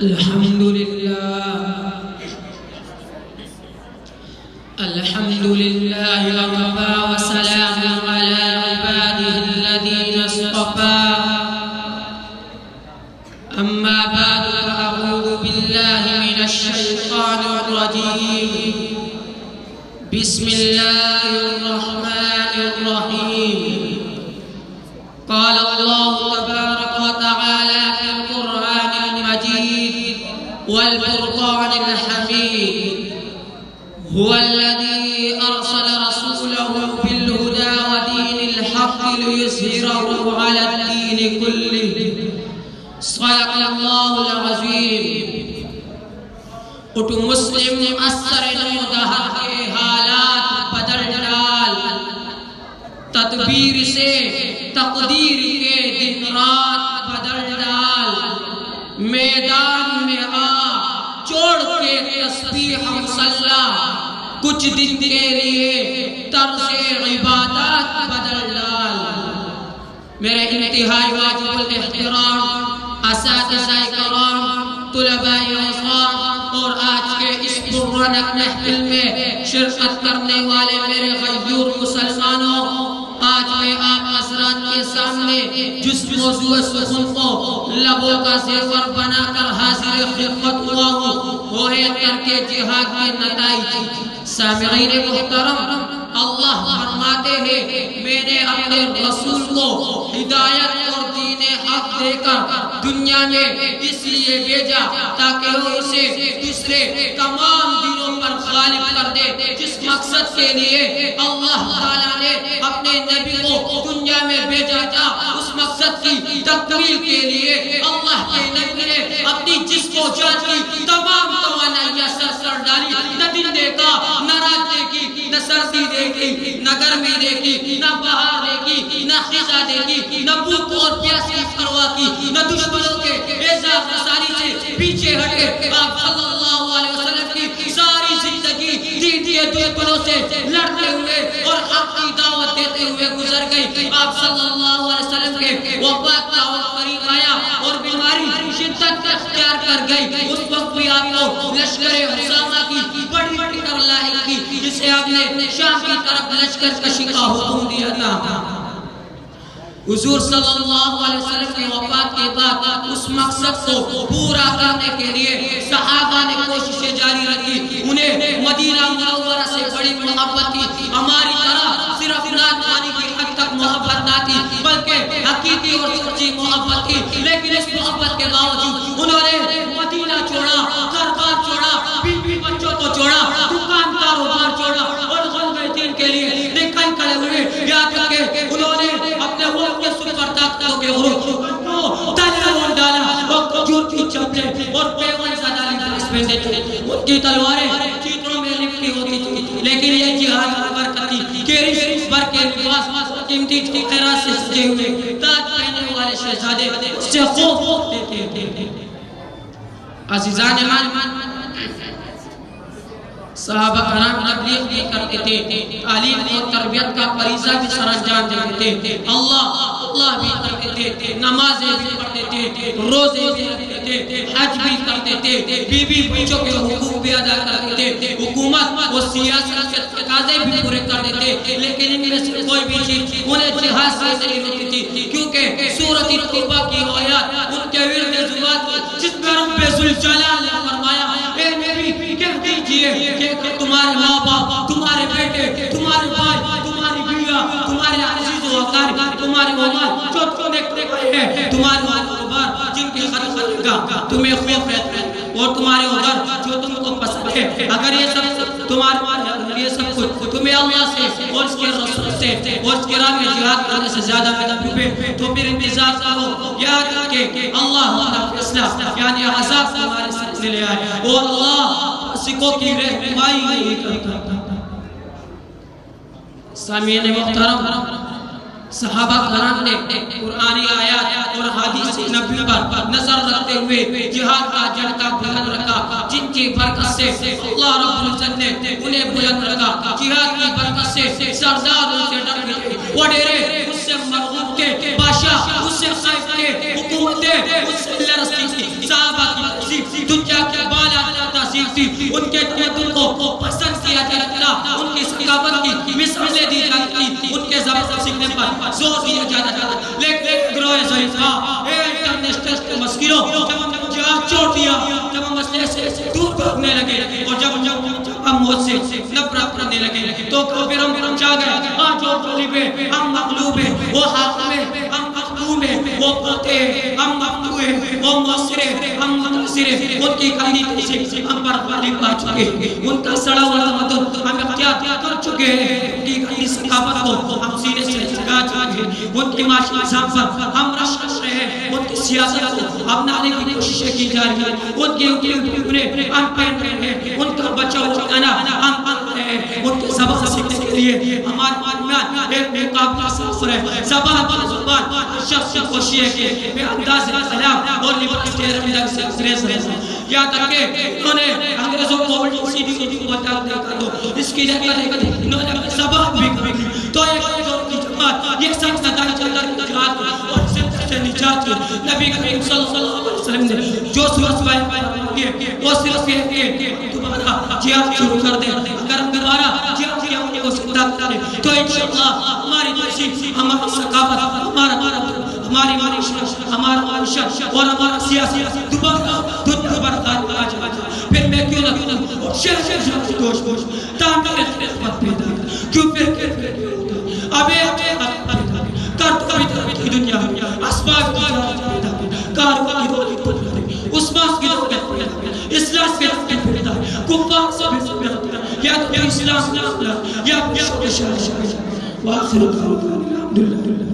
الحمد لله وكفى وسلام على عباده الذين اصطفى أما بعد فأعوذ بالله من الشيطان الرجيم بسم الله الرحمن الرحيم قال الله تبارك وتعالى في القرآن المجيد والفرقان الحميد هو الذي أرسل رسوله بالهدى ودين الحق ليظهره على الدين كله صدق الله العظيم اٹھو مسلم اثر نمودہر کے حالات بدل ڈال تدبیر سے تقدیر کے دن رات بدل ڈال میدان میں آ چھوڑ کے تسبیح مصلی کچھ دن کے لیے طرز عبادات بدل ڈال میرے انتہائی واجب الاحترام اساتذہ کرام طلباء اعزاز اور آج کے اس پررونق محفل میں شرکت کرنے والے میرے غیور مسلمانوں آج میں آپ حضرات کے سامنے جس موضوع سخن کو لبوں کا زیور بنا کر حاضر خدمت ہوا ہوں وہ ہے ترک جہاد کے نتائج سامعین محترم اللہ فرماتے ہیں میں نے اپنے رسول کو ہدایت اور دین حق دے کر دنیا میں اس لیے بھیجا تاکہ وہ اسے دوسرے تمام دینوں پر غالب کر دے جس مقصد کے لیے اللہ تعالیٰ نے اپنے نبی کو دنیا میں بھیجا تھا اس مقصد کی تکمیل کے لیے اللہ کے نبی نے اپنی جسم و جان کی تمام توانائیاں سر ڈالی نہ دن دیکھا نہ رات دیکھی نہ سردی دیکھی نہ گرمی دیکھی نہ بہار دیکھی نہ خزاں دیکھی نہ بھوک اور پیاس کی پرواہ کی نہ دشمنوں کے ایذا رسانی سے پیچھے ہٹے آپ صلی اللہ علیہ وسلم کی ساری زندگی دین کے دشمنوں سے لڑتے ہوئے اور حق کی دعوت دیتے ہوئے گزر گئی آپ صلی اللہ علیہ وسلم کے وفات کا وقت قریب آیا اور بیماری شدت اختیار کر گئی اس وقت بھی آپ کو لشکر حسامہ کی بڑی فکر لاحق کی جسے آپ نے شام کی طرف لشکر کشی کا حکم دیا تھا حضور صلی اللہ علیہ وسلم کی وفات کے بعد اس مقصد کو پورا کرنے کے لیے صحابہ نے کوششیں جاری رکھی انہیں مدینہ منورہ سے بڑی محبت تھی ہماری طرح صرف نادانی کی حد تک محبت نہ تھی بلکہ حقیقی اور سچی محبت تھی لیکن اس محبت کے باوجود انہوں نے مدینہ چھوڑا گھر بار چھوڑا بیوی بچوں کو چھوڑا دکان کاروبار چھوڑا اور غلبہ دین کے لیے نکل کھڑے ہوئے یہاں تک کہ انہوں نے اپنے وقت کے سپر طاقتوں کے عروج کو تلوار ڈالا اور کھجور کی چپلیں اور پیون زدالی درس پہنتے تھے ان کی تلواریں چیتروں میں لپٹی ہوتی تھی لیکن یہ جہاد کی برکت تھی کیرش بر کے لباس قیمتی قرات سے سجے ہوئے تاج پہننے والے شہزادے اس سے خوف دیتے تھے عزیزان ایمان صحابہ کرام تبلیغ بھی کرتے تھے تعلیم اور تربیت کا فریضہ بھی سر انجام دیتے تھے اللہ بھی کرتے تھے نمازیں بھی پڑھتے تھے روزے بھی رکھتے تھے حج بھی کرتے تھے بیوی بچوں کے حقوق بھی ادا کرتے تھے حکومت و سیاست کے تقاضے بھی پورے کرتے تھے لیکن ان میں سے کوئی بھی چیز انہیں جہاد سے نہیں روکتی تھی کیونکہ سورۃ توبہ کی آیات ان کے ورد زبان جس میں رب ذوالجلال نے فرمایا اے نبی کہہ دیجئے کہ تمہارے ماں باپ تمہارے بیٹے تمہارے بھائی تمہاری بیویاں تمہارے عزیز و اقارب تمہارے مال جو تم دیکھتے ہیں تمہارے مال غبار جن کی خدمت کا تمہیں خوف رہتا ہے اور تمہارے گھر جو تم کو پسند ہے اگر یہ سب تمہارے یہ سب کچھ تمہیں اللہ سے اور اس کے رسول سے اور اس کے راہ میں جہاد کرنے سے زیادہ محبوب ہے تو پھر انتظار کرو یاد کہ اللہ ہمارا فیصلہ یعنی عذاب تمہارے سامنے لے آئے اور اللہ سکھوں کی رہنمائی نہیں کرتا سامعین محترم صحابہ کرام نے قرآنی آیات اور حدیث نبی پر نظر رکھتے ہوئے جہاد کا جھنڈا بلند رکھا جن کی برکت سے اللہ رب العزت نے انہیں بلند رکھا جہاد کی برکت سے سردار ان سے ڈر گئے وڈیرے اس سے مرغوب کے بادشاہ اس سے خائف کے حکومتیں اس سے لرزتی تھی صحابہ کی ان کے تمدن کو پسند کیا جاتا تھا، ان کی ثقافت کی مثالیں دی جاتی تھی، ان کے زبان سیکھنے پر زور دیا جاتا تھا. لیکن گروہ ضعیفہ انٹرنیشنل کے مسکروں جب ہم نے جہاد چھوڑ دیا، جب ہم مسئلے سے دور بھاگنے لگے اور جب ہم موت سے نفرت کرنے لگے تو پھر ہم جا گئے. آج جو غالب ہے ہم مغلوب ہیں، وہ حاکم ہے ہم مظلوم ہیں، وہ پوتے ہیں ہم مقتول ہیں، وہ مؤثر ہے ہم متاثر ہیں. ان کی خالی سے ہم پر غالب آ چکے ہیں، ان کا سڑا ہوا تمدن ہم اختیار کر چکے ہیں. ان کی خالی ثقافت کو ہم سینے سے لگا چکے ہیں، ان کی معاشی نظام پر ہم رشک کر رہے ہیں، ان کی سیاست کو اپنانے کی کوششیں کی جا رہی ہیں. ان کے انہیں ان پہن رہے ہیں، ان کا بچہ اٹھانا ہم پڑھ رہے ہیں. ان کے زبان سیکھنے کے لیے ہمارے مادمیان ایک مقابلہ سفر ہے. زبان پر زبان شخص کی کوشش ہے کہ میں انداز کلام اور لباس تیرے ملک سے گریز رہے ہیں. یہاں تک کہ انہوں نے انگریزوں کو الٹی سیدھی کو بتا دیا اس کی جگہ انہوں نے زبان بھی کی تو ایک دور کی جماعت یہ سب ندائی چندر کی جہاد اور زندہ سے نجات نبی کریم صلی اللہ علیہ وسلم نے جو سورس بائی وہ صرف یہ کہ دوبارہ جہاد شروع کر دیں. اگر ہم دوبارہ جہاد کیا انہیں کو زندہ کریں تو انشاءاللہ ہماری تہذیب، ہماری ثقافت، ہماری معیشت، ہمارا معیشت اور ہمارا سیاسی دوبارہ دنیا بردار آ جائے. پھر میں کیوں نہ شہر جوش بوش تعمیر خدمت پیدا کیوں پھر اب کر تو بھی کی دنیا اسباب کی پیدا کاروں کی دولت عثمان کی دولت پیدا اسلام کی دولت پیدا کفار سے بھی پیدا یا تو اسلام یا شاہ واخر الحمدللہ.